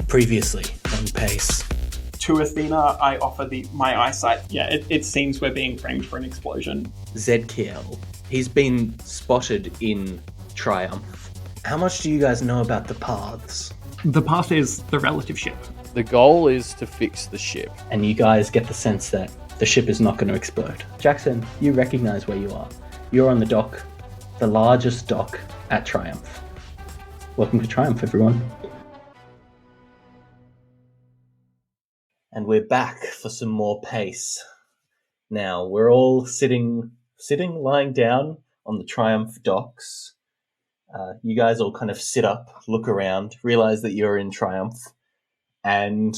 Previously on Pace. To Athena, I offer my eyesight. Yeah, it seems we're being framed for an explosion. Zedkiel. He's been spotted in Triumph. How much do you guys know about the paths? The path is the relative ship. The goal is to fix the ship. And you guys get the sense that the ship is not going to explode. Jackson, you recognize where you are. You're on the dock, the largest dock at Triumph. Welcome to Triumph, everyone. And we're back for some more Pace. Now, we're all lying down on the Triumph docks. You guys all kind of sit up, look around, realize that you're in Triumph, and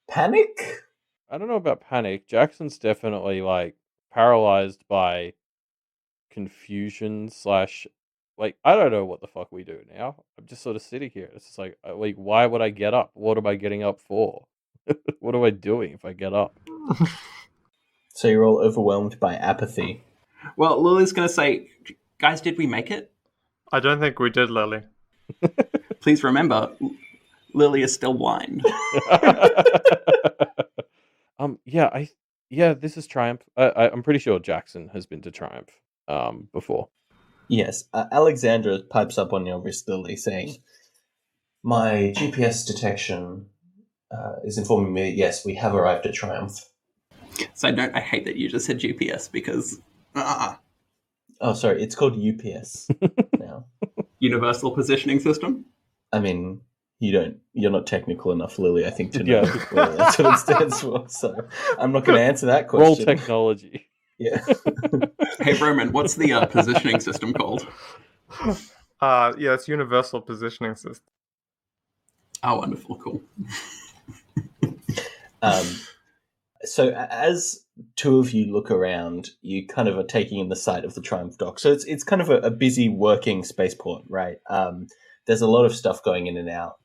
panic? I don't know about panic. Jackson's definitely paralyzed by confusion / I don't know what the fuck we do now. I'm just sort of sitting here. It's just like why would I get up? What am I getting up for? What am I doing if I get up? So you're all overwhelmed by apathy. Well, Lily's going to say, guys, did we make it? I don't think we did, Lily. Please remember, Lily is still blind. This is Triumph. I'm pretty sure Jackson has been to Triumph before. Yes, Alexandra pipes up on your wrist, Lily, saying, "My GPS detection is informing me that, yes, we have arrived at Triumph." Side note, I hate that you just said GPS because... Oh, sorry, it's called UPS now. Universal Positioning System? I mean, you're not technical enough, Lily, I think, to know well, that's what it stands for, so I'm not going to answer that question. Roll technology. Yeah. Hey, Roman, what's the positioning system called? It's Universal Positioning System. Oh, wonderful, cool. So as two of you look around, you kind of are taking in the sight of the Triumph dock. So it's kind of a busy working spaceport, right? There's a lot of stuff going in and out.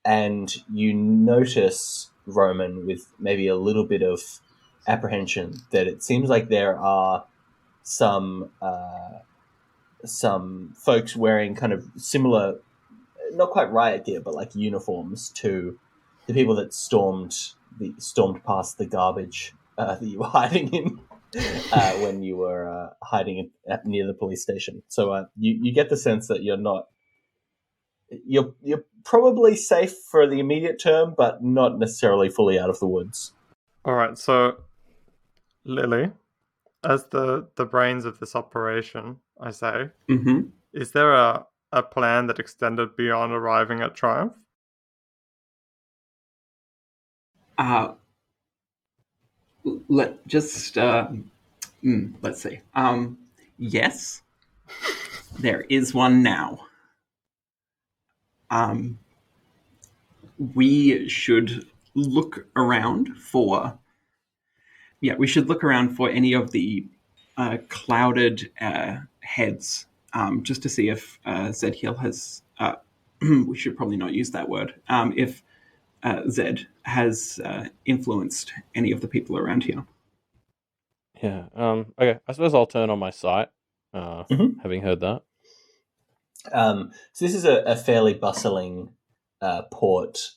And you notice, Roman, with maybe a little bit of apprehension, that it seems like there are some folks wearing kind of similar, not quite riot gear, but like uniforms to the people that stormed past the garbage that you were hiding in when you were hiding near the police station. So you get the sense that you're probably safe for the immediate term, but not necessarily fully out of the woods. All right, so Lily, as the brains of this operation, I say, is there a plan that extended beyond arriving at Triumph? Let's see. Yes, there is one now. We should look around for any of the clouded heads, just to see if Zedkiel has. We should probably not use that word. If Zed has influenced any of the people around here. Yeah. Okay. I suppose I'll turn on my sight, having heard that. So this is a fairly bustling port.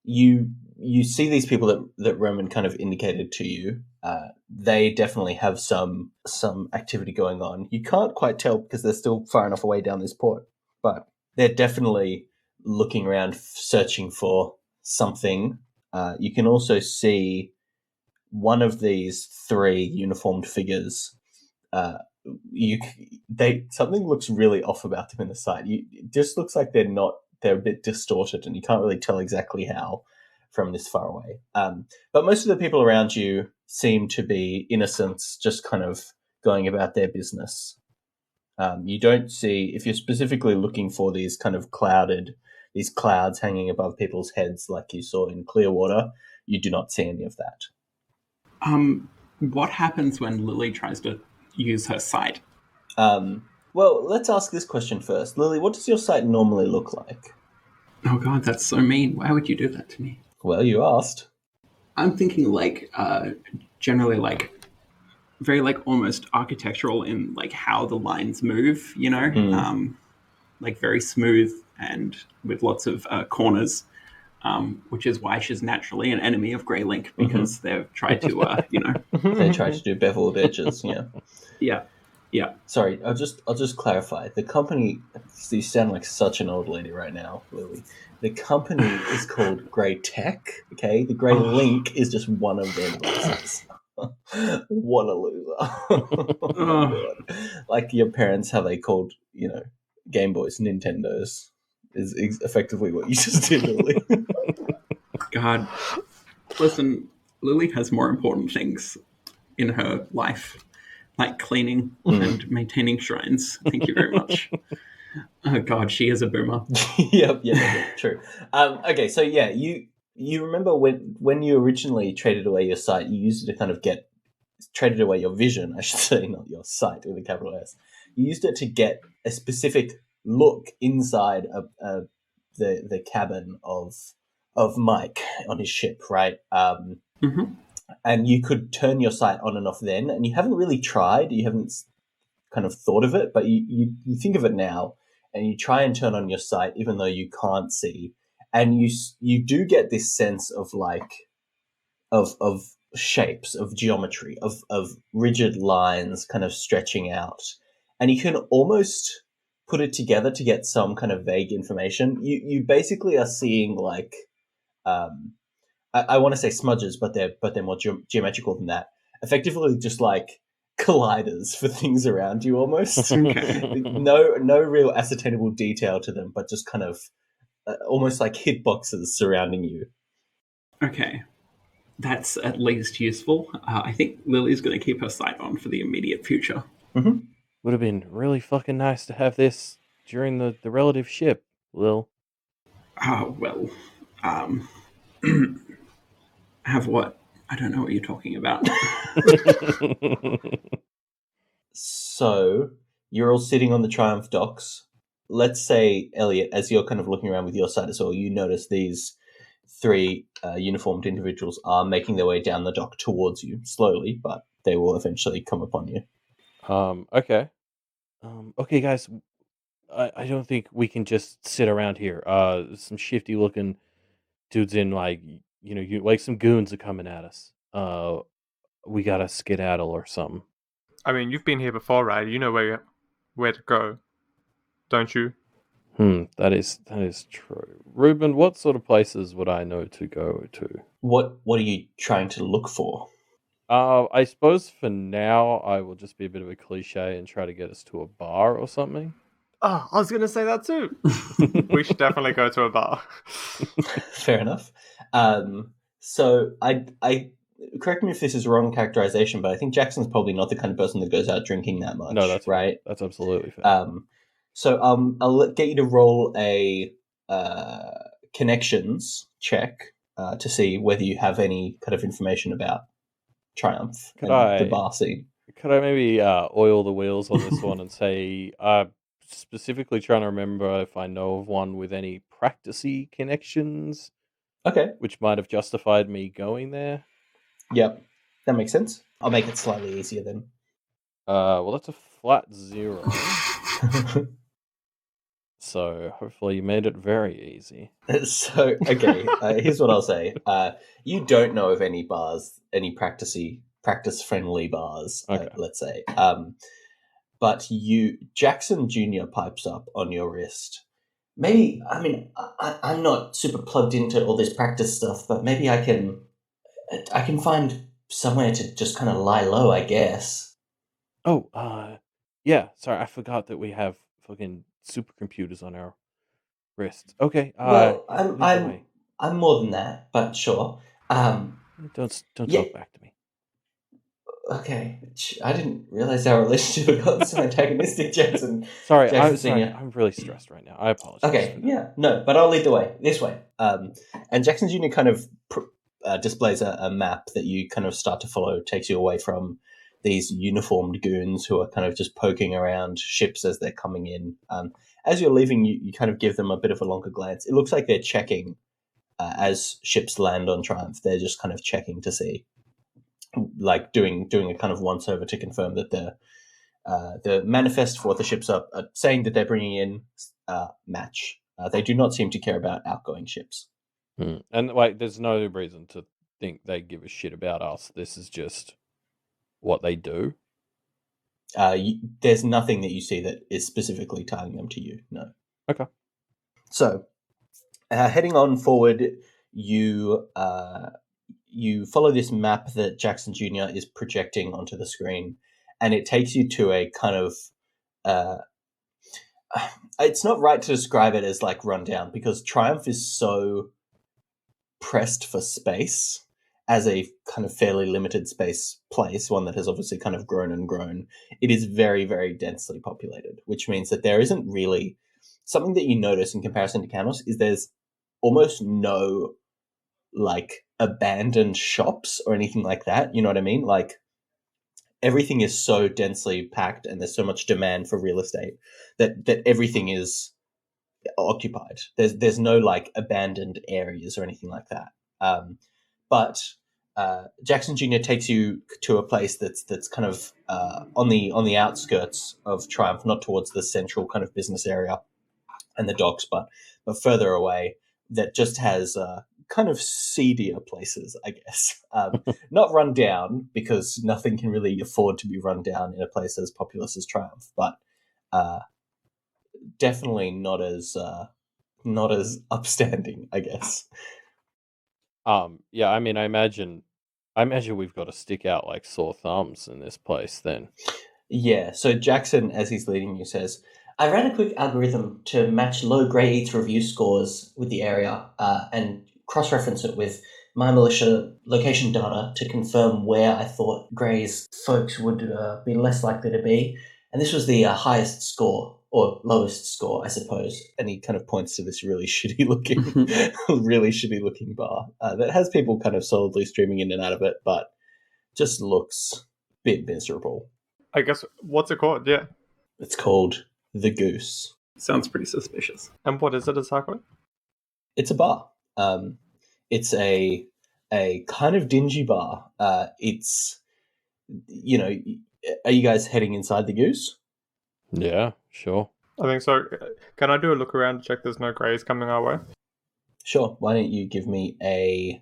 You see these people that Roman kind of indicated to you. They definitely have some activity going on. You can't quite tell because they're still far enough away down this port, but they're definitely looking around, searching for something. You can also see one of these three uniformed figures. Something looks really off about them in the sight. It just looks like they're a bit distorted, and you can't really tell exactly how from this far away. But most of the people around you seem to be innocents, just kind of going about their business. You don't see, if you're specifically looking for these kind of these clouds hanging above people's heads like you saw in Clearwater, you do not see any of that. What happens when Lily tries to use her sight? Well, let's ask this question first. Lily, what does your sight normally look like? Oh God, that's so mean. Why would you do that to me? Well, you asked. I'm thinking generally very almost architectural in how the lines move, very smooth and with lots of corners, which is why she's naturally an enemy of Greylink, because they've tried to, They tried to do beveled edges, yeah. Yeah. Sorry, I'll just clarify. The company, you sound like such an old lady right now, Lily. The company is called Grey Tech, okay? The Grey Link is just one of their devices. What a loser. Oh my God. Like your parents, how they called, Game Boys Nintendos is effectively what you just did, Lily. God. Listen, Lily has more important things in her life, like cleaning and maintaining shrines. Thank you very much. Oh God, she is a boomer. Yep, true. Okay, so yeah, you remember when you originally traded away your sight, you used it to kind of traded away your vision, I should say, not your sight with a capital S. You used it to get a specific look inside the cabin of Mike on his ship, right? And you could turn your sight on and off then, and you haven't really tried. You haven't kind of thought of it, but you think of it now, and you try and turn on your sight even though you can't see, and you do get this sense of of shapes, of geometry, of rigid lines kind of stretching out, and you can almost put it together to get some kind of vague information. You basically are seeing I want to say smudges, but they're more geometrical than that. Effectively, just like colliders for things around you, almost. Okay. No real ascertainable detail to them, but just kind of almost like hitboxes surrounding you. Okay, that's at least useful. I think Lily's going to keep her sight on for the immediate future. Would have been really fucking nice to have this during the relative ship, Lil. Well, have what? I don't know what you're talking about. So you're all sitting on the Triumph docks. Let's say, Elliot, as you're kind of looking around with your sight as well, you notice these three uniformed individuals are making their way down the dock towards you, slowly, but they will eventually come upon you. Okay. Okay, guys. I don't think we can just sit around here. Some shifty looking dudes in some goons are coming at us. We gotta skedaddle or something. I mean, you've been here before, right? You know where to go, don't you? That is true. Reuben, what sort of places would I know to go to? What are you trying to look for? I suppose for now I will just be a bit of a cliche and try to get us to a bar or something. Oh, I was going to say that too. We should definitely go to a bar. Fair enough. So I correct me if this is wrong characterization, but I think Jackson's probably not the kind of person that goes out drinking that much. No, that's right. That's absolutely fair. So I'll get you to roll a connections check to see whether you have any kind of information about Triumph the bar scene. Could I maybe oil the wheels on this one and say, specifically trying to remember if I know of one with any practicey connections? Okay. Which might have justified me going there. Yep, that makes sense. I'll make it slightly easier then. Well, that's a flat 0. So hopefully you made it very easy. So, okay, here's what I'll say. You don't know of any bars, any practice-friendly bars, okay. Let's say. But Jackson Jr. pipes up on your wrist. Maybe, I mean, I'm not super plugged into all this practice stuff, but maybe I can find somewhere to just kind of lie low, I guess. Oh, yeah, sorry, I forgot that we have fucking supercomputers on our wrists. Okay, well, I'm more than that, but sure. Don't talk back to me. Okay, I didn't realize our relationship got so antagonistic, Jackson. Sorry, I'm really stressed right now. I apologize. Okay, yeah, no, but I'll lead the way. This way. And Jackson Jr. kind of displays a map that you kind of start to follow, takes you away from these uniformed goons who are kind of just poking around ships as they're coming in. As you're leaving, you kind of give them a bit of a longer glance. It looks like they're checking as ships land on Triumph. They're just kind of checking to see, like doing a kind of once over to confirm that the manifest for what the ships are saying that they're bringing in match. They do not seem to care about outgoing ships. And like, there's no reason to think they give a shit about us. This is just what they do. There's nothing that you see that is specifically tying them to you. No. Okay. So, heading on forward, you follow this map that Jackson Jr. is projecting onto the screen, and it takes you to a kind of it's not right to describe it as like rundown, because Triumph is so pressed for space as a kind of fairly limited space place, one that has obviously kind of grown and grown. It is very, very densely populated, which means that there isn't really something that you notice in comparison to Canos is there's almost no like abandoned shops or anything like that. You know what I mean? Like everything is so densely packed and there's so much demand for real estate that everything is occupied. There's no like abandoned areas or anything like that. But Jackson Jr. takes you to a place that's kind of on the outskirts of Triumph, not towards the central kind of business area and the docks, but further away, that just has kind of seedier places, I guess. Not run down, because nothing can really afford to be run down in a place as populous as Triumph, but definitely not as upstanding, I guess. Yeah, I mean, I imagine we've got to stick out like sore thumbs in this place then. Yeah, so Jackson, as he's leading you, says, I ran a quick algorithm to match low Grey Eats review scores with the area and cross-reference it with my militia location data to confirm where I thought Grey's folks would be less likely to be. And this was the highest score, or lowest score, I suppose. And he kind of points to this really shitty looking bar that has people kind of solidly streaming in and out of it, but just looks a bit miserable. I guess, what's it called? Yeah. It's called The Goose. Sounds pretty suspicious. And what is it exactly? It's a bar. It's a kind of dingy bar. It's, you know, are you guys heading inside the Goose? Yeah, sure. I think so. Can I do a look around to check there's no greys coming our way? Sure. Why don't you give me a,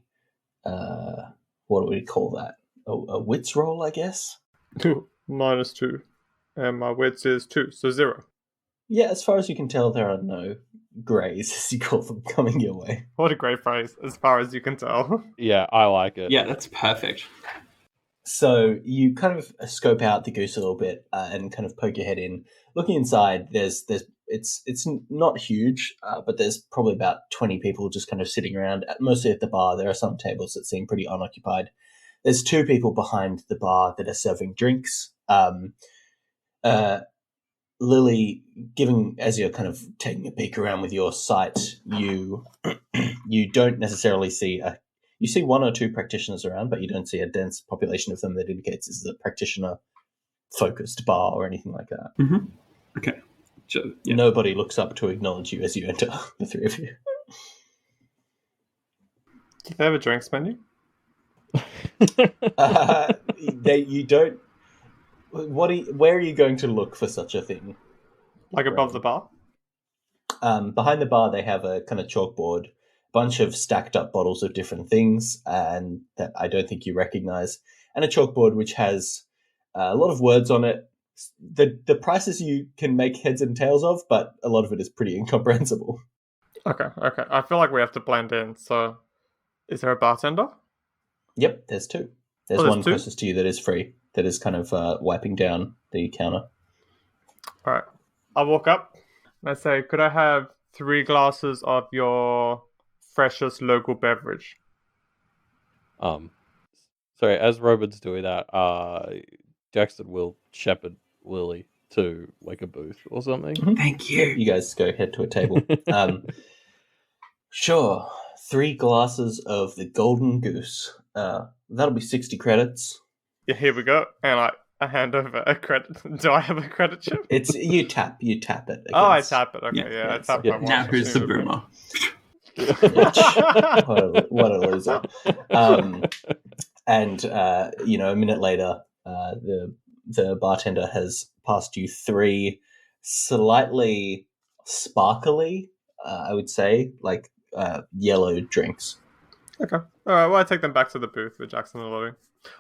what do we call that? A wits roll, I guess? -2. And my wits is 2, so 0. Yeah, as far as you can tell, there are no greys, as you call them, coming your way. What a great phrase, as far as you can tell. Yeah, I like it. Yeah, that's perfect. So you kind of scope out the Goose a little bit and kind of poke your head in. Looking inside, it's not huge, but there's probably about 20 people just kind of sitting around, mostly at the bar. There are some tables that seem pretty unoccupied. There's 2 people behind the bar that are serving drinks. Lily, as you're kind of taking a peek around with your sight, you don't necessarily see you see 1 or 2 practitioners around, but you don't see a dense population of them that indicates this is a practitioner-focused bar or anything like that. Mm-hmm. Okay. So, yeah. Nobody looks up to acknowledge you as you enter, the 3 of you. Do they have a drinks menu? You don't. Where are you going to look for such a thing? Like above the bar? Behind the bar, they have a kind of chalkboard, bunch of stacked up bottles of different things, and that I don't think you recognize, and a chalkboard which has a lot of words on it. The prices you can make heads and tails of, but a lot of it is pretty incomprehensible. Okay. I feel like we have to blend in, so is there a bartender? Yep, there's 2. There's one 2? Closest to you that is free, that is kind of wiping down the counter. All right. I'll walk up and I say, could I have 3 glasses of your freshest local beverage? Sorry, as Reuben's doing that, Jackson will shepherd Lily to like a booth or something. Mm-hmm. Thank you. You guys go head to a table. Sure. 3 glasses of the Golden Goose. That'll be 60 credits. Yeah, here we go. And I hand over a credit. Do I have a credit chip? It's you tap it. Against... Oh, I tap it. Okay, yeah I tap my watch. Now who's the boomer? What a loser. And a minute later, the bartender has passed you 3 slightly sparkly I would say, like yellow drinks. Okay. All right. Well, I take them back to the booth with Jackson and Lily.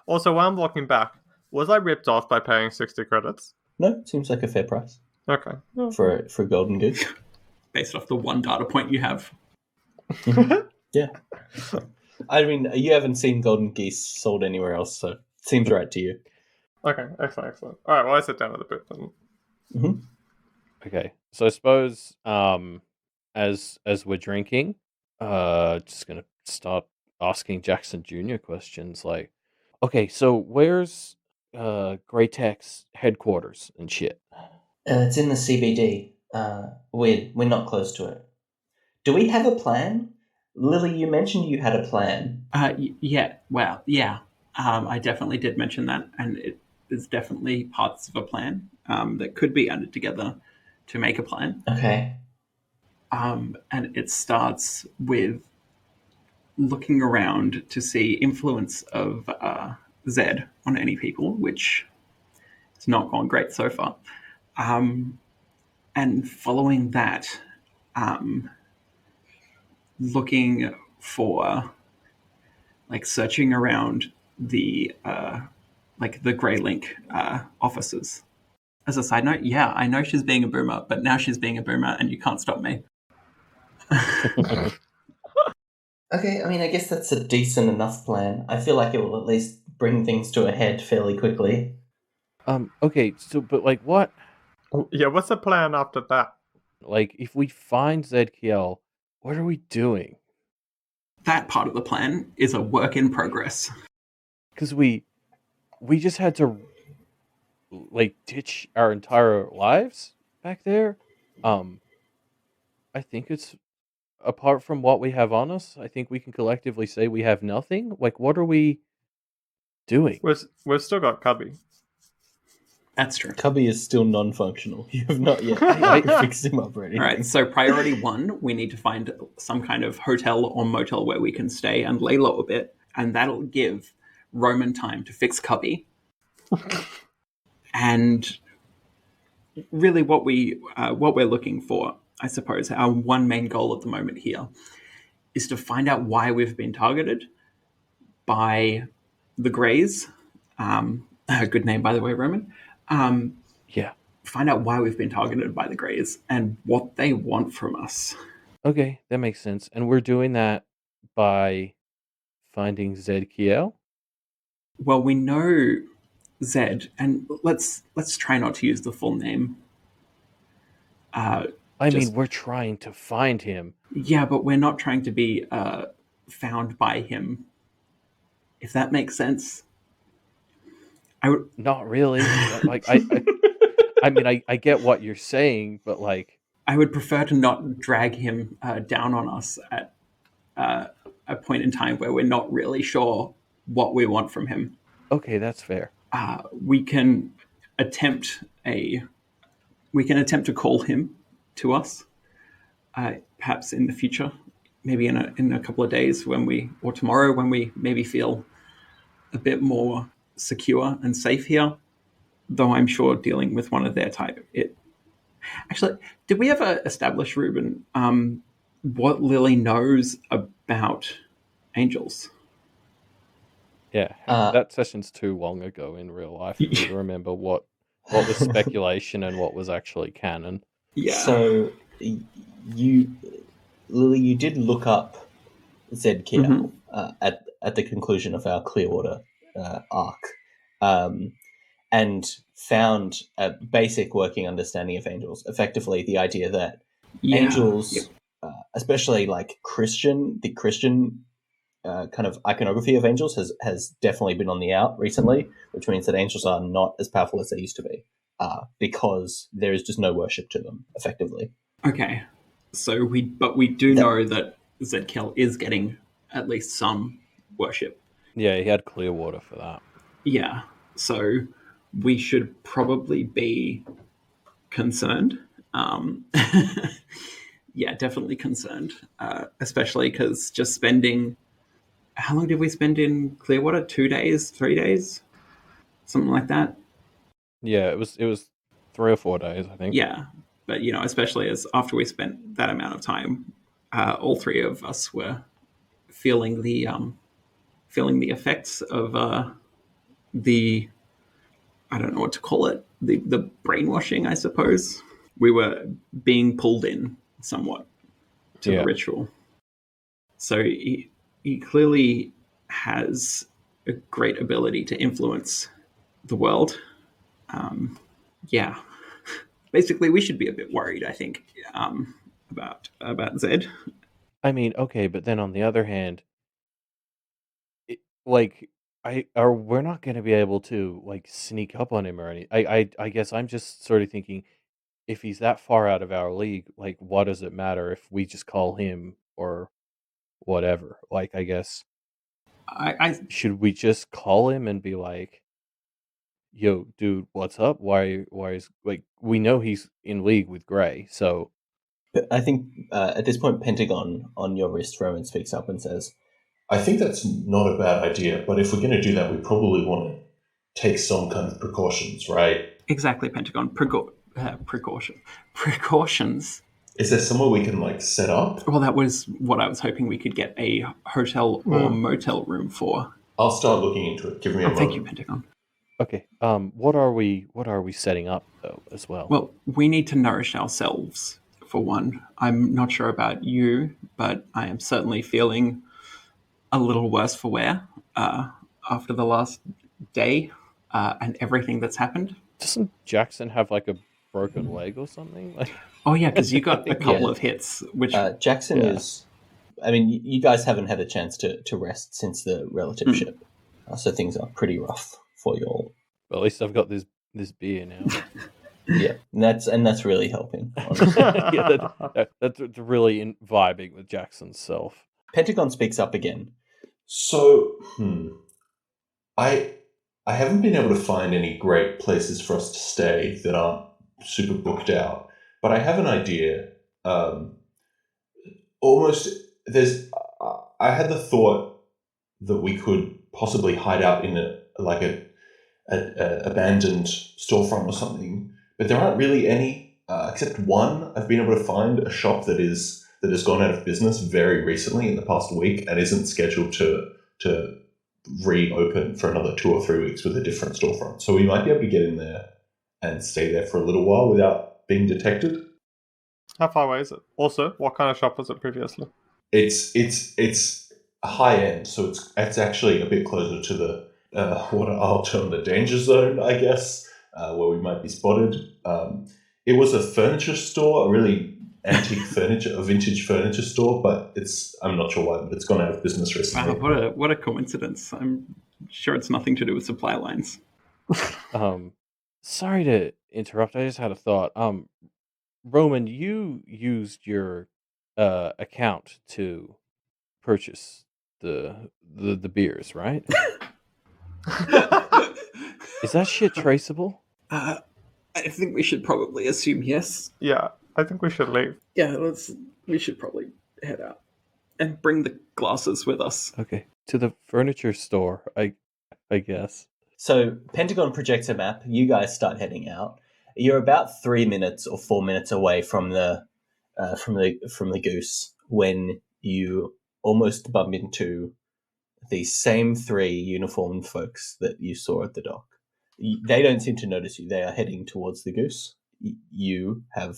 Also, while I'm walking back, was I ripped off by paying 60 credits? No, seems like a fair price. Okay. For a golden goose. Based off the one data point you have. Yeah. I mean, you haven't seen golden geese sold anywhere else, so it seems right to you. Okay, excellent. All right, well, I sit down at the booth then. Mm-hmm. Okay, so I suppose as we're drinking, just gonna start asking Jackson Jr. questions like, okay, so where's Grey Tech's headquarters and shit? It's in the CBD. We're not close to it. Do we have a plan? Lily, you mentioned you had a plan. Yeah. Well, yeah. I definitely did mention that, and it is definitely parts of a plan that could be added together to make a plan. Okay. And it starts with looking around to see influence of Zed on any people, which has not gone great so far. And following that, looking for, like, searching around the Grey Link offices. As a side note, yeah, I know she's being a boomer, but now she's being a boomer and you can't stop me. Okay, I mean, I guess that's a decent enough plan. I feel like it will at least bring things to a head fairly quickly. Okay, so, but, like, what? Yeah, what's the plan after that? Like, if we find ZKL, what are we doing? That part of the plan is a work in progress. Because we just had to, like, ditch our entire lives back there. I think it's, apart from what we have on us, I think we can collectively say we have nothing. Like, what are we doing? We've still got Cubby. That's true. Cubby is still non-functional. You have not yet fixed him up or anything. All right, so priority 1, we need to find some kind of hotel or motel where we can stay and lay low a bit, and that'll give Roman time to fix Cubby. And really what we're looking for, I suppose, our one main goal at the moment here is to find out why we've been targeted by the Greys. Good name, by the way, Roman. Yeah. Find out why we've been targeted by the Greys and what they want from us. Okay, that makes sense. And we're doing that by finding ZKL? Well, we know Zed, and let's try not to use the full name. I mean, we're trying to find him. Yeah, but we're not trying to be found by him, if that makes sense. Not really. Like, I mean, I get what you're saying, but, like, I would prefer to not drag him down on us at a point in time where we're not really sure what we want from him. Okay, that's fair. We can attempt to call him to us, perhaps in the future, maybe in a couple of days or tomorrow when we maybe feel a bit more secure and safe here. Though I'm sure dealing with one of their type, Actually, did we ever establish, Reuben, what Lily knows about angels? Yeah, that session's too long ago in real life for me to remember what was speculation and what was actually canon. Yeah. So, Lily, you did look up ZKL at the conclusion of our Clearwater arc, and found a basic working understanding of angels. Effectively, the idea that angels, especially like the Christian kind of iconography of angels has definitely been on the out recently, which means that angels are not as powerful as they used to be because there is just no worship to them, effectively. Okay, so we do know that ZKL is getting at least some worship. Yeah, he had Clearwater for that. Yeah, so we should probably be concerned. Yeah, definitely concerned, especially because just spending... How long did we spend in Clearwater? 2 days? 3 days? Something like that? Yeah, it was 3 or 4 days, I think. Yeah. But, especially as after we spent that amount of time, all three of us were feeling the effects of the, I don't know what to call it, the brainwashing, I suppose. We were being pulled in somewhat to the ritual. So he clearly has a great ability to influence the world. Basically, we should be a bit worried, I think, about Zed. I mean, okay, but then on the other hand, we're not going to be able to like sneak up on him or anything. I guess I'm just sort of thinking, if he's that far out of our league, like, what does it matter if we just call him or whatever? Like, I guess, should we just call him and be like, "Yo, dude, what's up? Why is like we know he's in league with Gray, so." But I think at this point, Pentagon on your wrist, Roman speaks up and says, I think that's not a bad idea, but if we're going to do that, we probably want to take some kind of precautions, right? Exactly, Pentagon. Precautions. Is there somewhere we can, like, set up? Well, that was what I was hoping we could get a hotel or motel room for. I'll start looking into it. Give me a moment. Thank you, Pentagon. Okay. What are we setting up though as well? Well, we need to nourish ourselves for one. I'm not sure about you, but I am certainly feeling a little worse for wear after the last day and everything that's happened. Doesn't Jackson have like a broken leg or something? Like, oh yeah, because you got a couple of hits. Which Jackson is. I mean, you guys haven't had a chance to rest since the relative ship, so things are pretty rough for you all. Well, at least I've got this beer now. Yeah, and that's really helping. Yeah, that's really vibing with Jackson's self. Pentagon speaks up again. So, I haven't been able to find any great places for us to stay that aren't super booked out, but I have an idea. I had the thought that we could possibly hide out in a abandoned storefront or something, but there aren't really any, except one. I've been able to find a shop that has gone out of business very recently in the past week and isn't scheduled to reopen for another 2 or 3 weeks with a different storefront. So we might be able to get in there and stay there for a little while without being detected. How far away is it? Also, what kind of shop was it previously? It's high end, so it's actually a bit closer to the what I'll term the danger zone, I guess, where we might be spotted. It was a furniture store, a really antique furniture, a vintage furniture store, but I'm not sure why, but it's gone out of business recently. Wow, what a coincidence. I'm sure it's nothing to do with supply lines. Sorry to interrupt. I just had a thought. Roman, you used your account to purchase the beers, right? Is that shit traceable? I think we should probably assume yes. Yeah, I think we should leave. Yeah, we should probably head out and bring the glasses with us. Okay, to the furniture store, I guess. So Pentagon projects a map. You guys start heading out. You're about 3 minutes or 4 minutes away from the goose when you almost bump into the same 3 uniformed folks that you saw at the dock. They don't seem to notice you. They are heading towards the goose. You have,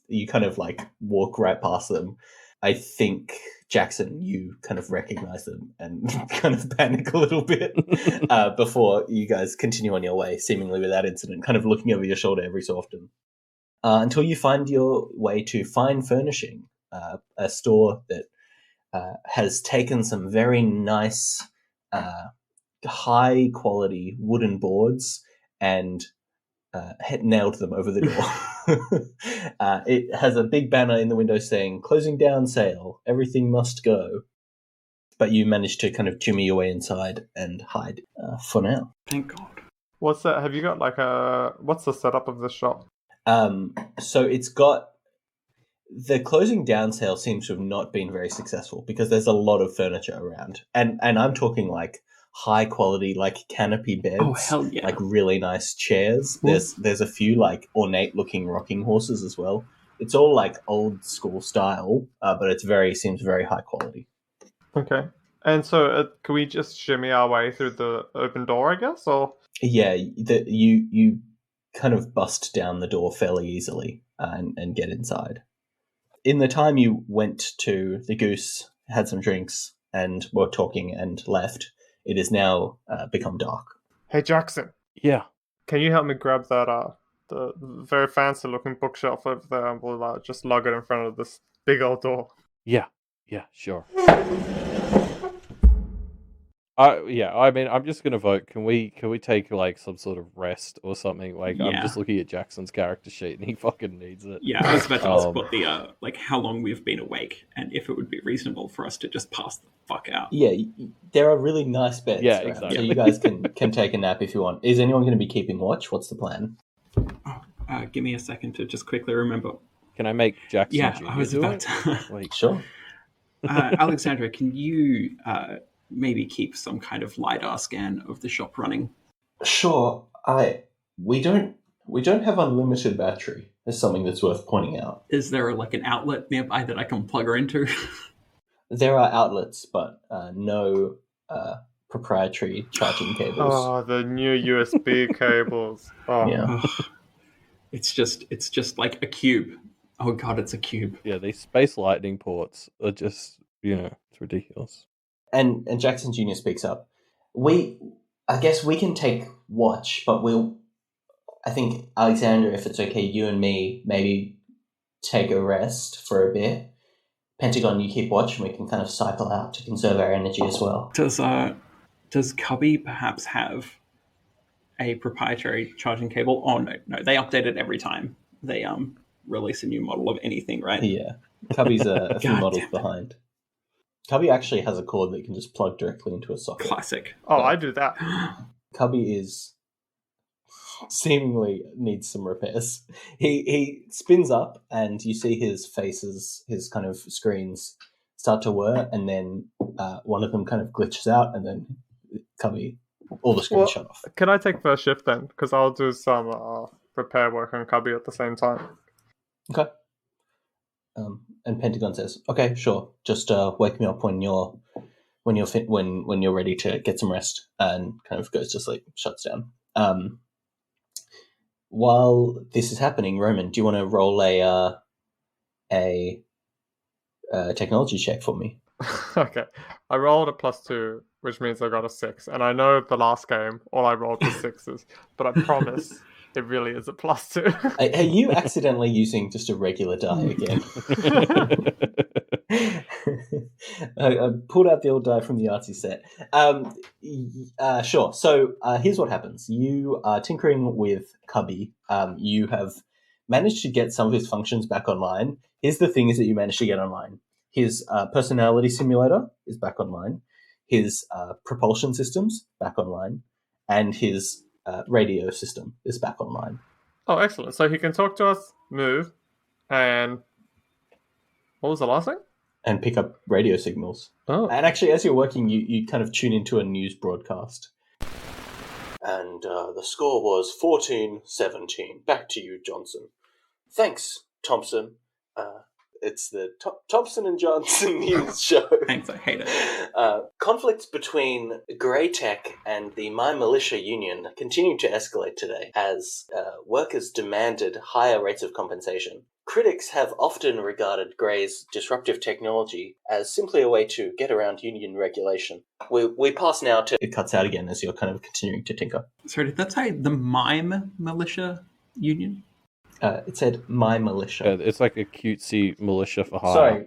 you kind of like walk right past them. I think, Jackson, you kind of recognize them and kind of panic a little bit before you guys continue on your way, seemingly without incident, kind of looking over your shoulder every so often. Until you find your way to Fine Furnishing, a store that has taken some very nice, high-quality wooden boards and nailed them over the door. It has a big banner in the window saying, "Closing down sale, everything must go." But you managed to kind of jimmy your way inside and hide for now. Thank God. What's that? Have you got what's the setup of the shop? So it's got, the closing down sale seems to have not been very successful because there's a lot of furniture around. And I'm talking like high quality like canopy beds. Oh, hell yeah. Like really nice chairs. Cool. There's a few like ornate looking rocking horses as well. It's all like old school style, but it's seems very high quality. Okay. And so, can we just shimmy our way through the open door, I guess, or? Yeah, you kind of bust down the door fairly easily and get inside. In the time you went to the Goose, had some drinks, and were talking and left, it is now become dark. Hey, Jackson. Yeah. Can you help me grab that the very fancy looking bookshelf over there, and we'll just lug it in front of this big old door. Yeah, sure. I mean, I'm just gonna vote. Can we take like some sort of rest or something? Like, I'm just looking at Jackson's character sheet, and he fucking needs it. Yeah, I was about to ask what the like how long we've been awake, and if it would be reasonable for us to just pass the fuck out. Yeah, there are really nice beds. Yeah, around, exactly. So you guys can take a nap if you want. Is anyone going to be keeping watch? What's the plan? Give me a second to just quickly remember. Can I make Jackson? Yeah, Jr. I was do about it? to. Like, Sure. Alexandra, can you maybe keep some kind of LiDAR scan of the shop running? Sure. We don't have unlimited battery. That's something that's worth pointing out. Is there like an outlet nearby that I can plug her into? There are outlets, but no proprietary charging cables. Oh, the new USB cables. Oh. Yeah. It's just like a cube. Oh god, it's a cube. yeah, these space lightning ports are just, it's ridiculous. And Jackson Jr. speaks up. I guess we can take watch, but I think, Alexander, if it's okay, you and me maybe take a rest for a bit. Pentagon, you keep watch, and we can kind of cycle out to conserve our energy as well. Does Cubby perhaps have a proprietary charging cable? Oh no, they update it every time they release a new model of anything, right? Yeah, Cubby's a few God models damn it. behind. Cubby actually has a cord that you can just plug directly into a socket. Classic. Oh, I do that. Cubby is seemingly needs some repairs. He spins up, and you see his kind of screens start to whir, and then one of them kind of glitches out, and then Cubby, all the screens shut off. Can I take first shift then? Because I'll do some repair work on Cubby at the same time. Okay. And Pentagon says, "Okay, sure. Just wake me up when you're ready to get some rest," and kind of goes to sleep, shuts down. While this is happening, Roman, do you want to roll a technology check for me? Okay. I rolled a +2, which means I got a 6. And I know the last game, all I rolled was 6s. But I promise it really is a +2. Are you accidentally using just a regular die again? I pulled out the old die from the artsy set. Sure. So here's what happens. You are tinkering with Cubby. You have managed to get some of his functions back online. Here's the thing is that you managed to get online. His personality simulator is back online. His propulsion system's back online. And his radio system is back online. Oh, excellent. So he can talk to us, move, and what was the last thing? And pick up radio signals. Oh. And actually, as you're working, you kind of tune into a news broadcast. And the score was 14-17. Back to you, Johnson. Thanks, Thompson. It's the Thompson and Johnson news show. Thanks, I hate it. Conflicts between Grey Tech and the My Militia Union continued to escalate today as workers demanded higher rates of compensation. Critics have often regarded Grey's disruptive technology as simply a way to get around union regulation. We pass now to... It cuts out again as you're kind of continuing to tinker. Sorry, did that say the Mime Militia Union? It said My Militia. It's like a cutesy militia for hire. Sorry,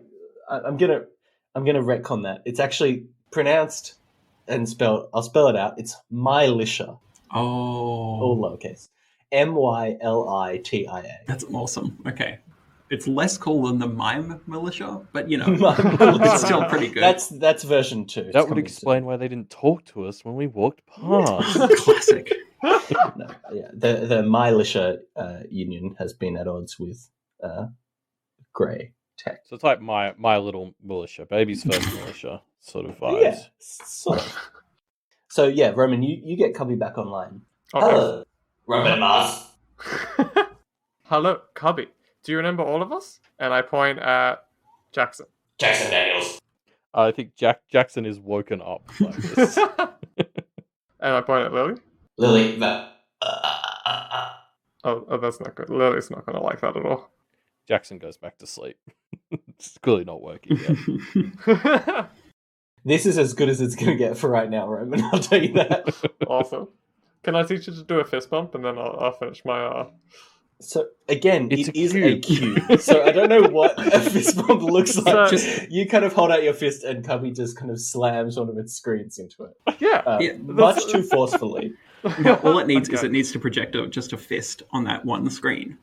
I'm gonna retcon that. It's actually pronounced and spelled. I'll spell it out. It's Militia. Oh, All lowercase. Militia. That's awesome. Okay. It's less cool than the Mime Militia, but It's still pretty good. That's version 2. That would explain why they didn't talk to us when we walked past. Classic. No, yeah, the Militia Union has been at odds with Grey Tech. So it's like my little militia, baby's first militia sort of vibes. Yeah, sort of. So yeah, Roman, you get Cubby back online. Okay. Hello, Roman Mars. Hello, Cubby. Do you remember all of us? And I point at Jackson. Jackson Daniels. I think Jackson is woken up by this. And I point at Lily. Lily. Oh, that's not good. Lily's not going to like that at all. Jackson goes back to sleep. It's clearly not working yet. This is as good as it's going to get for right now, Roman. I'll tell you that. Awesome. Can I teach you to do a fist bump and then I'll finish my... So again, It's it a is cube. a cube. So I don't know what a fist bump looks like. So- You kind of hold out your fist and Cubby just kind of slams one of its screens into it. Yeah. Yeah, Much too forcefully. No, all it needs is Okay. it needs to project just a fist on that one screen,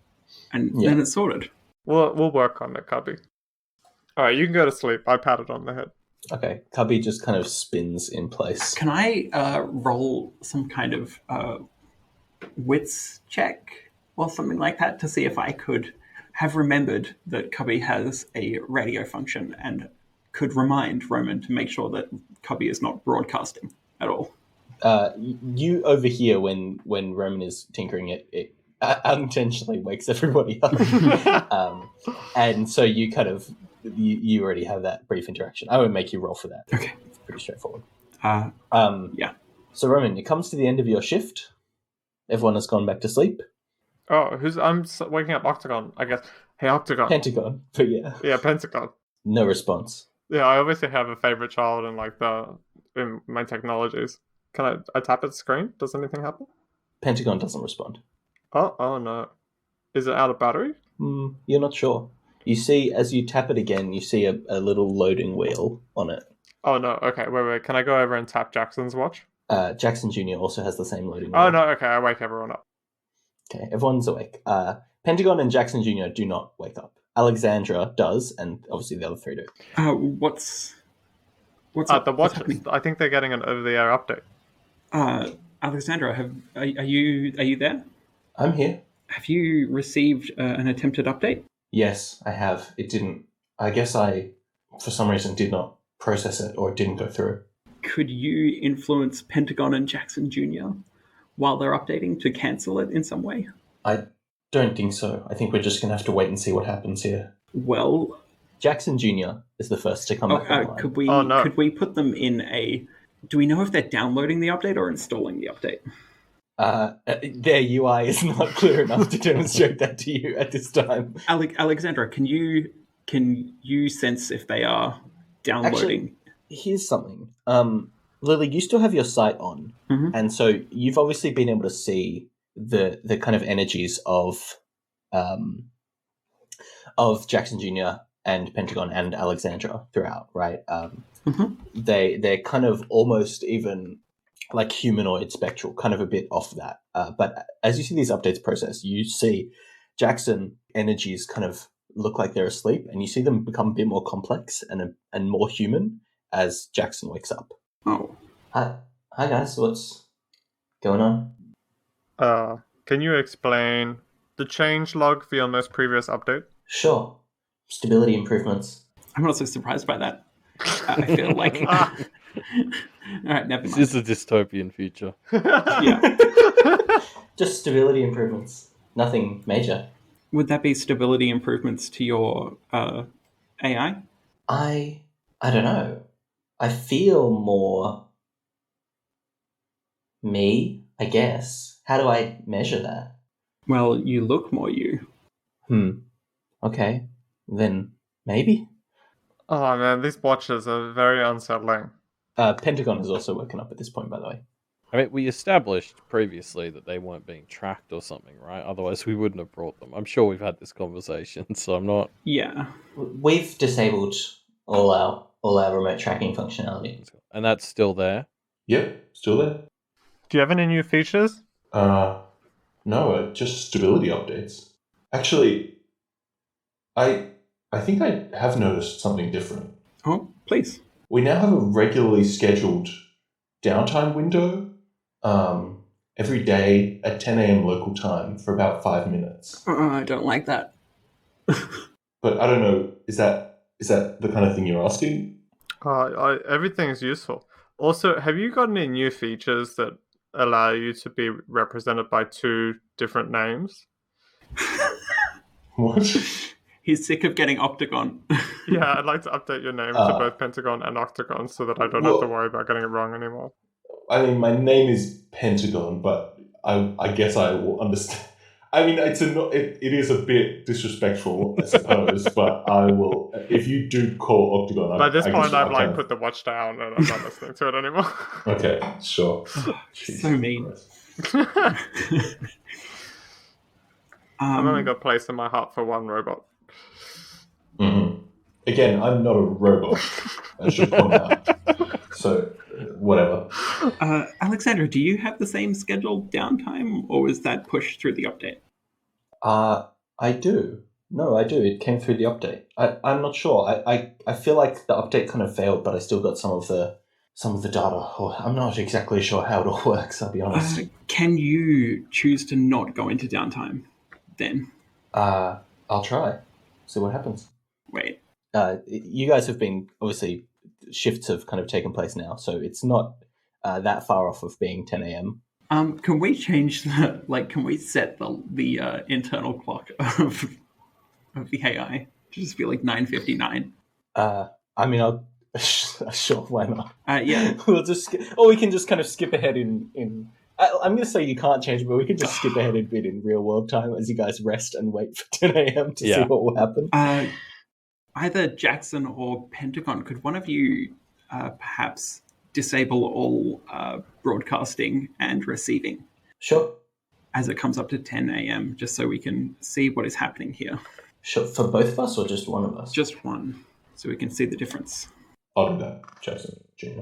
and Yeah. then it's sorted. We'll work on it, Cubby. All right, you can go to sleep. I pat it on the head. Okay, Cubby just kind of spins in place. Can I roll some kind of wits check or something like that to see if I could have remembered that Cubby has a radio function and could remind Roman to make sure that Cubby is not broadcasting at all? You overhear when Roman is tinkering it unintentionally wakes everybody up. And so you kind of, you already have that brief interaction. I won't make you roll for that. Okay. It's pretty straightforward. Yeah. So Roman, it comes to the end of your shift. Everyone has gone back to sleep. Oh, I'm waking up Octagon, I guess. Hey, Octagon. Pentagon, but yeah. Yeah, Pentagon. No response. Yeah, I obviously have a favorite child in my technologies. Can I tap its screen? Does anything happen? Pentagon doesn't respond. Oh no. Is it out of battery? You're not sure. You see, as you tap it again, you see a little loading wheel on it. Oh no, okay, wait. Can I go over and tap Jackson's watch? Jackson Jr. also has the same loading wheel. Oh no, okay, I wake everyone up. Okay, everyone's awake. Pentagon and Jackson Jr. do not wake up. Alexandra does, and obviously the other three do. What's The what's watches. happening? I think they're getting an over-the-air update. Alexandra, are you there? I'm here. Have you received an attempted update? Yes, I have. It didn't. I guess I, for some reason, did not process it, or it didn't go through. Could you influence Pentagon and Jackson Jr. while they're updating to cancel it in some way? I don't think so. I think we're just going to have to wait and see what happens here. Well, Jackson Jr. is the first to come back online. could we put them in a... Do we know if they're downloading the update or installing the update? Their UI is not clear enough to demonstrate that to you at this time. Alexandra, can you sense if they are downloading? Actually, here's something. Lily, you still have your sight on, and so you've obviously been able to see the kind of energies of Jackson Jr. and Pentagon and Alexandra throughout, right? They're kind of almost even like humanoid spectral, kind of a bit off that. But as you see these updates process, you see Jackson energies kind of look like they're asleep, and you see them become a bit more complex and more human as Jackson wakes up. Oh. Hi guys, what's going on? Can you explain the change log for your most previous update? Sure. Stability improvements. I'm not so surprised by that. I feel like... All right, never mind. This is a dystopian future. Yeah. Just stability improvements. Nothing major. Would that be stability improvements to your AI? I don't know. I feel more me, I guess. How do I measure that? Well, you look more you. Okay. Then maybe. Oh man, these watches are very unsettling. Pentagon has also woken up at this point, by the way. I mean, we established previously that they weren't being tracked or something, right? Otherwise, we wouldn't have brought them. I'm sure we've had this conversation, so I'm not... Yeah. We've disabled all our remote tracking functionality. And that's still there? Yep, still there. Do you have any new features? No, just stability updates. Actually, I think I have noticed something different. Oh, please. We now have a regularly scheduled downtime window every day at 10 a.m. local time for about 5 minutes. I don't like that. But I don't know, is that the kind of thing you're asking? Everything is useful. Also, have you got any new features that allow you to be represented by 2 different names? What? He's sick of getting Octagon. Yeah, I'd like to update your name to both Pentagon and Octagon so that I don't have to worry about getting it wrong anymore. I mean, my name is Pentagon, but I guess I will understand. I mean, it is a bit disrespectful, I suppose, but I will. If you do call Octagon, By this point, I've kind of... put the watch down and I'm not listening to it anymore. Okay, sure. So mean. I've only got place in my heart for one robot. Mm-hmm. Again, I'm not a robot. I should point out. So, whatever. Alexandra, do you have the same scheduled downtime, or was that pushed through the update? I do. No, I do. It came through the update. I'm not sure. I feel like the update kind of failed, but I still got some of the data. I'm not exactly sure how it all works, I'll be honest. Can you choose to not go into downtime then? I'll try. See what happens. Wait. You guys have been, obviously, shifts have kind of taken place now, so it's not that far off of being 10 a.m. Can we change can we set the internal clock of the AI to just be like 9:59? I mean, I'll sure, why not? Yeah. We can just kind of skip ahead in I'm going to say you can't change it, but we can just skip ahead a bit in real world time as you guys rest and wait for 10 a.m. to see what will happen. Either Jackson or Pentagon, could one of you perhaps disable all broadcasting and receiving? Sure. As it comes up to 10 a.m., just so we can see what is happening here. Sure. For both of us or just one of us? Just one, so we can see the difference. I'll do that, Jackson Jr.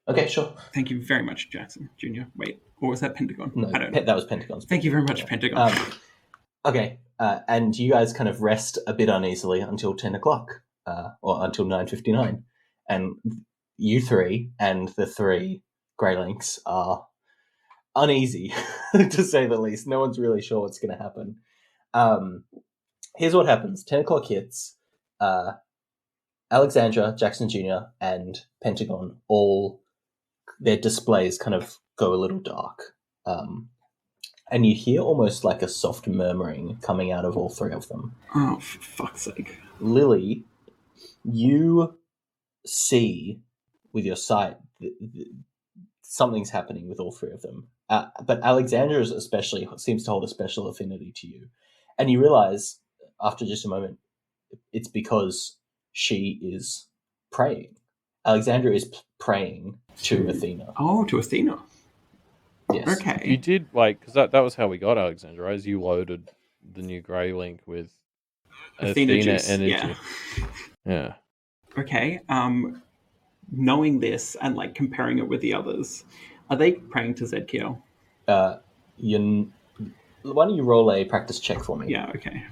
Okay, sure. Thank you very much, Jackson Jr. Wait, or was that Pentagon? No, I don't know. That was Pentagon's. Thank you very much, Pentagon. Okay, and you guys kind of rest a bit uneasily until 10 o'clock, or until 9:59. And you three and the 3 Greylinks are uneasy, to say the least. No one's really sure what's going to happen. Here's what happens. 10 o'clock hits. Alexandra, Jackson Jr., and Pentagon, all their displays kind of go a little dark. And you hear almost like a soft murmuring coming out of all 3 of them. Oh, for fuck's sake. Lily, you see with your sight something's happening with all 3 of them. But Alexandra especially seems to hold a special affinity to you. And you realize after just a moment, it's because she is praying. Alexandra is praying to Athena. Oh, to Athena. Yes. Okay. You did, because that was how we got Alexandra, right? As you loaded the new Grey Link with Athena juice, energy. Yeah. Okay. Knowing this and comparing it with the others, are they praying to Zedkiel? Why don't you roll a practice check for me? Yeah, okay.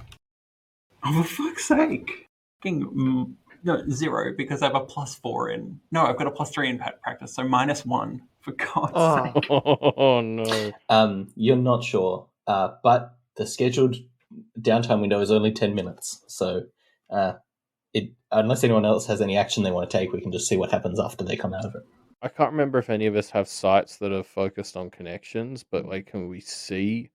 Oh, for fuck's sake. No, 0, because I have a +4 in... No, I've got a +3 in practice, so -1, for God's sake. Oh, no. You're not sure, but the scheduled downtime window is only 10 minutes, so unless anyone else has any action they want to take, we can just see what happens after they come out of it. I can't remember if any of us have sites that are focused on connections, but can we see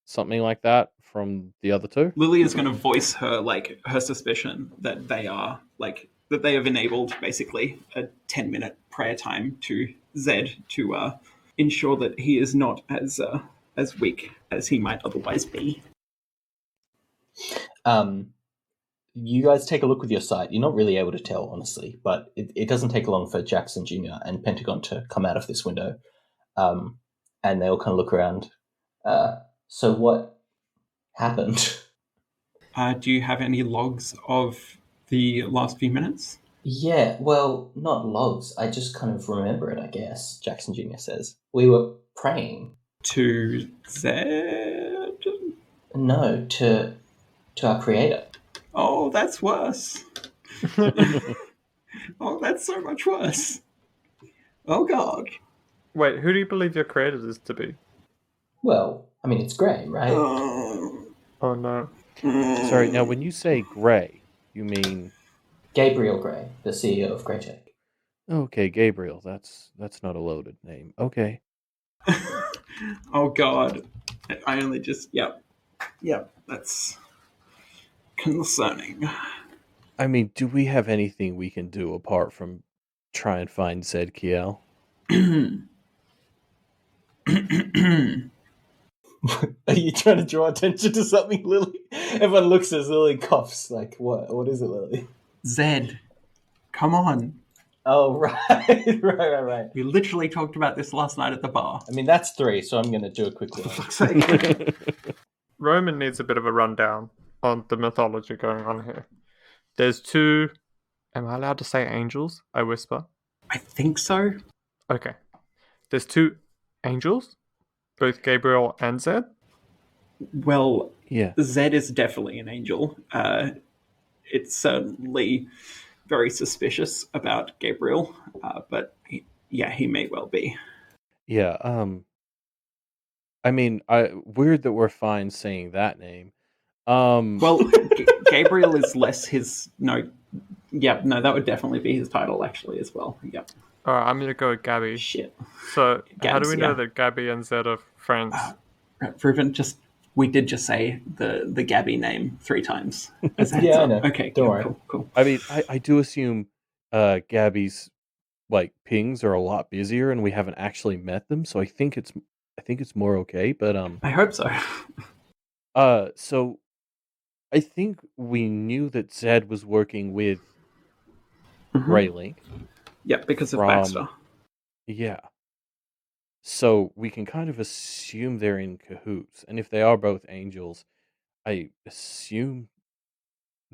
something like that from the other 2? Lily is going to voice her her suspicion that they are that they have enabled basically a 10-minute prayer time to Zed to ensure that he is not as weak as he might otherwise be. You guys take a look with your sight. You're not really able to tell, honestly, but it doesn't take long for Jackson Jr. and Pentagon to come out of this window, and they all kind of look around. So what happened? Do you have any logs of the last few minutes? Yeah, well, not logs. I just kind of remember it, I guess, Jackson Jr. says. We were praying. To Zed? No, to our creator. Oh, that's worse. Oh, that's so much worse. Oh, God. Wait, who do you believe your creator is to be? Well, I mean, it's Grey, right? Oh, no. Sorry, now when you say Grey, you mean... Gabriel Grey, the CEO of Greytech. Okay, Gabriel. That's not a loaded name. Okay. Oh God, I only just yep. That's concerning. I mean, do we have anything we can do apart from try and find Zed Kiel? Are you trying to draw attention to something, Lily? Everyone looks as Lily coughs. Like, what? What is it, Lily? Zed, come on. Oh, right. Right. We literally talked about this last night at the bar. I mean, that's 3, so I'm going to do a quick one. For fuck's sake. Roman needs a bit of a rundown on the mythology going on here. There's 2. Am I allowed to say angels? I whisper. I think so. Okay. There's 2 angels, both Gabriel and Zed. Well, Yeah. Zed is definitely an angel. It's certainly very suspicious about Gabriel, but he may well be. Yeah. I mean, weird that we're fine saying that name. Well, Gabriel is less his. No, that would definitely be his title actually as well. Yep. All right, I'm gonna go with Gabby. Shit. So how do Gabs, we know yeah. that Gabby and Zed are friends? Reuben, we did just say the Gabby name 3 times. Yeah, I know. Okay, Don't worry. Cool. I mean, I do assume Gabby's like pings are a lot busier, and we haven't actually met them, so I think it's more okay. But I hope so. So I think we knew that Zed was working with Greylink. Yeah, because of Baxter. Yeah. So we can kind of assume they're in cahoots, and if they are both angels, I assume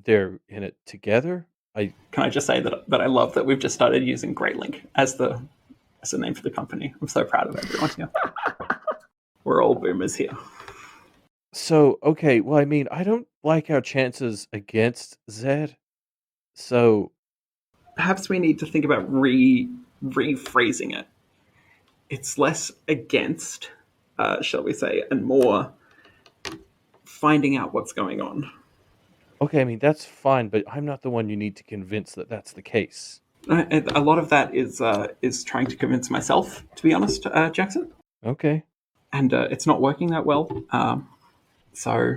they're in it together. Can I just say that I love that we've just started using Greylink as the name for the company. I'm so proud of everyone here. We're all boomers here. So, okay, well, I mean, I don't like our chances against Zed. So, perhaps we need to think about rephrasing it. It's less against, shall we say, and more finding out what's going on. okay, I mean, that's fine, but I'm not the one you need to convince that that's the case. A lot of that is trying to convince myself, to be honest, Jackson. Okay. And it's not working that well. So,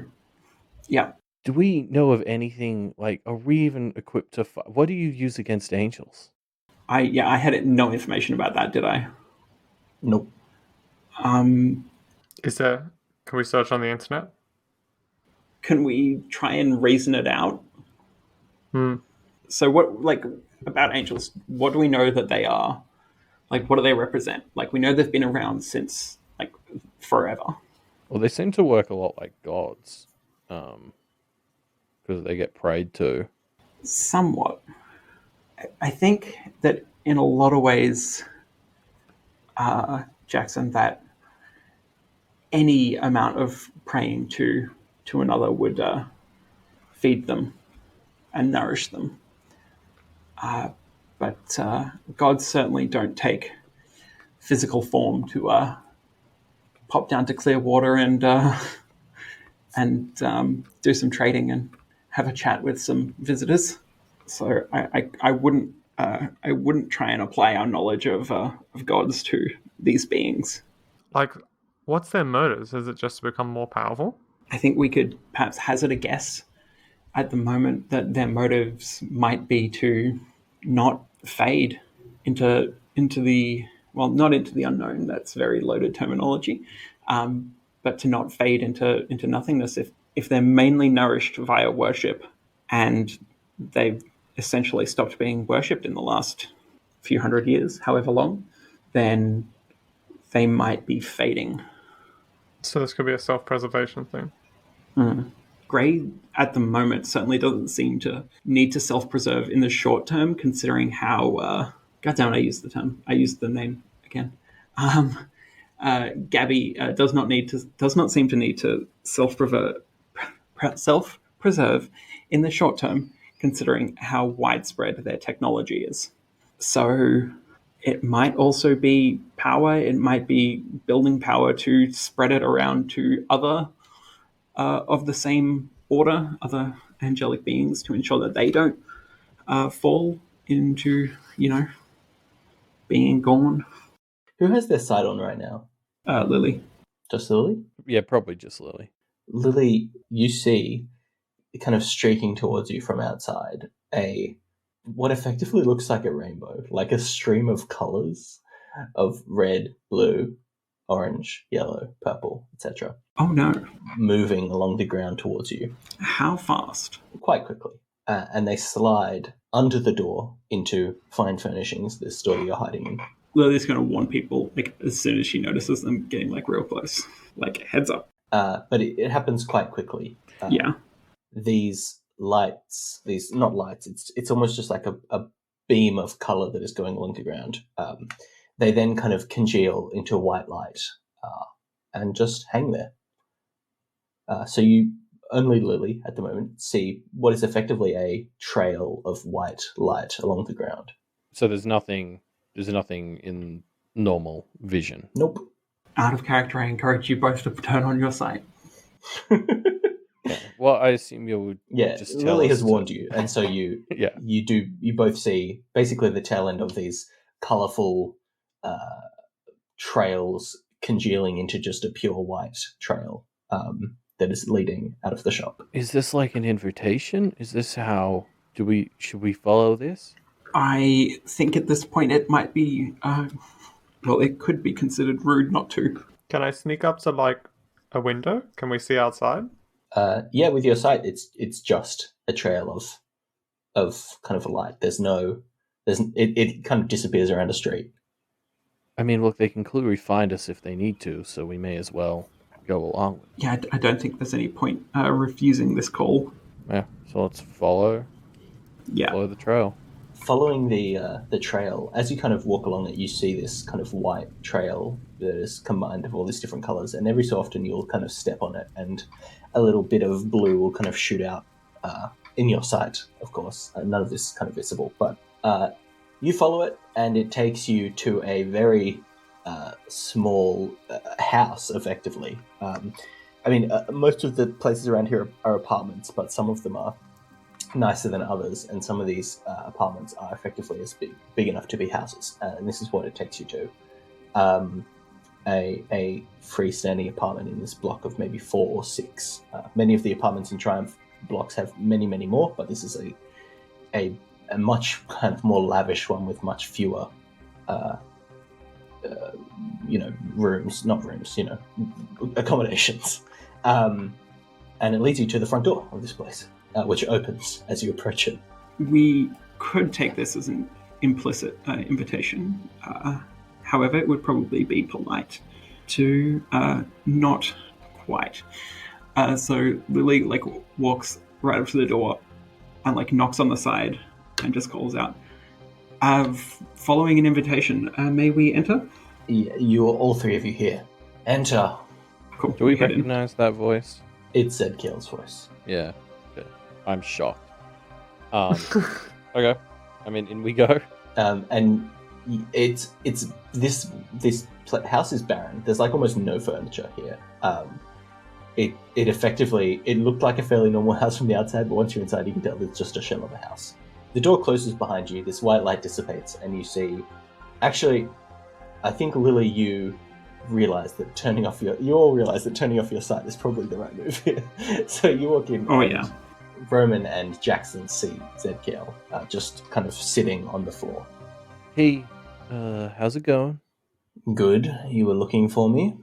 yeah. Do we know of anything, like, are we even equipped to what do you use against angels? I had no information about that, did I? Nope. Is there? Can we search on the internet? Can we try and reason it out? So what, like, about angels, what do we know that they are? Like, what do they represent? Like, we know they've been around since, like, forever. Well, they seem to work a lot like gods, because they get prayed to. Somewhat. I think that in a lot of ways, Jackson, that any amount of praying to another would feed them and nourish them. But gods certainly don't take physical form to pop down to clear water and do some trading and have a chat with some visitors. So I wouldn't try and apply our knowledge of gods to these beings. Like, what's their motives? Is it just to become more powerful? I think we could perhaps hazard a guess at the moment that their motives might be to not fade into the, well, not into the unknown. That's very loaded terminology, but to not fade into nothingness. If they're mainly nourished via worship, and they've essentially stopped being worshipped in the last few hundred years, however long, then they might be fading. So this could be a self-preservation thing. Grey, at the moment, certainly doesn't seem to need to self-preserve in the short term, considering how... God damn it, I used the name again. Gabby does not seem to need to self-preserve in the short term, considering how widespread their technology is. So it might also be power. It might be building power to spread it around to other of the same order, other angelic beings, to ensure that they don't fall into, being gone. Who has their sight on right now? Lily. Just Lily? Yeah, probably just Lily. Lily, you see, kind of streaking towards you from outside, what effectively looks like a rainbow, like a stream of colours of red, blue, orange, yellow, purple, etc. Oh no. Moving along the ground towards you. How fast? Quite quickly. And they slide under the door into Fine Furnishings, this store that you're hiding in. Lily's going to warn people like as soon as she notices them getting like real close. Like, heads up. But it happens quite quickly. Yeah. These lights, not lights, it's almost just like a beam of colour that is going along the ground. They then kind of congeal into a white light and just hang there. So you, only Lily at the moment, see what is effectively a trail of white light along the ground. So there's nothing in normal vision. Nope. Out of character, I encourage you both to turn on your sight. Yeah. Well, I assume you would just tell Lily us has warned you, and so you you both see basically the tail end of these colourful trails congealing into just a pure white trail that is leading out of the shop. Is this like an invitation? Is this how should we follow this? I think at this point it might be well, it could be considered rude not to. Can I sneak up to like a window? Can we see outside? Yeah, with your sight, it's just a trail of kind of a light. It kind of disappears around a street. I mean, look, they can clearly find us if they need to, so we may as well go along with it. Yeah, I don't think there's any point refusing this call. Yeah, so let's follow the trail. Following the trail, as you kind of walk along it, you see this kind of white trail that is combined of all these different colours, and every so often you'll kind of step on it, and a little bit of blue will kind of shoot out in your sight, of course. None of this is kind of visible, but you follow it, and it takes you to a very small house, effectively. I mean, most of the places around here are apartments, but some of them are nicer than others, and some of these apartments are effectively as big enough to be houses, and this is what it takes you to. A freestanding apartment in this block of maybe 4 or 6. Many of the apartments in Triumph blocks have many, many more, but this is a much kind of more lavish one with much fewer accommodations. And it leads you to the front door of this place, which opens as you approach it. We could take this as an implicit invitation. However, it would probably be polite to not quite. So Lily walks right up to the door and knocks on the side and just calls out, following an invitation, may we enter? Yeah, all 3 of you here. Enter. Cool. Do we recognize that voice? It's Zed Keel's voice. Yeah. Okay. I'm shocked. Okay. I mean, in we go. And it's this house is barren. There's almost no furniture here. It effectively, it looked like a fairly normal house from the outside, but once you're inside, you can tell it's just a shell of a house. The door closes behind you, this white light dissipates, and you see... Actually, I think, Lily, you all realize that turning off your sight is probably the right move here. So you walk in. Oh, yeah. Roman and Jackson see Zed Keel just kind of sitting on the floor. Hey, how's it going? Good. You were looking for me?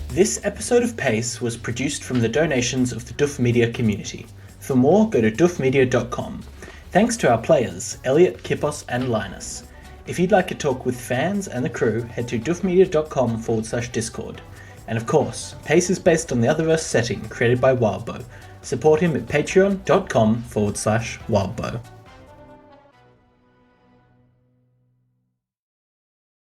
This episode of Pace was produced from the donations of the Duff Media community. For more, go to duffmedia.com. Thanks to our players, Elliot, Kippos, and Linus. If you'd like to talk with fans and the crew, head to duffmedia.com/Discord. And of course, Pace is based on the Otherverse setting created by Wildbow. Support him at patreon.com/Wildbow.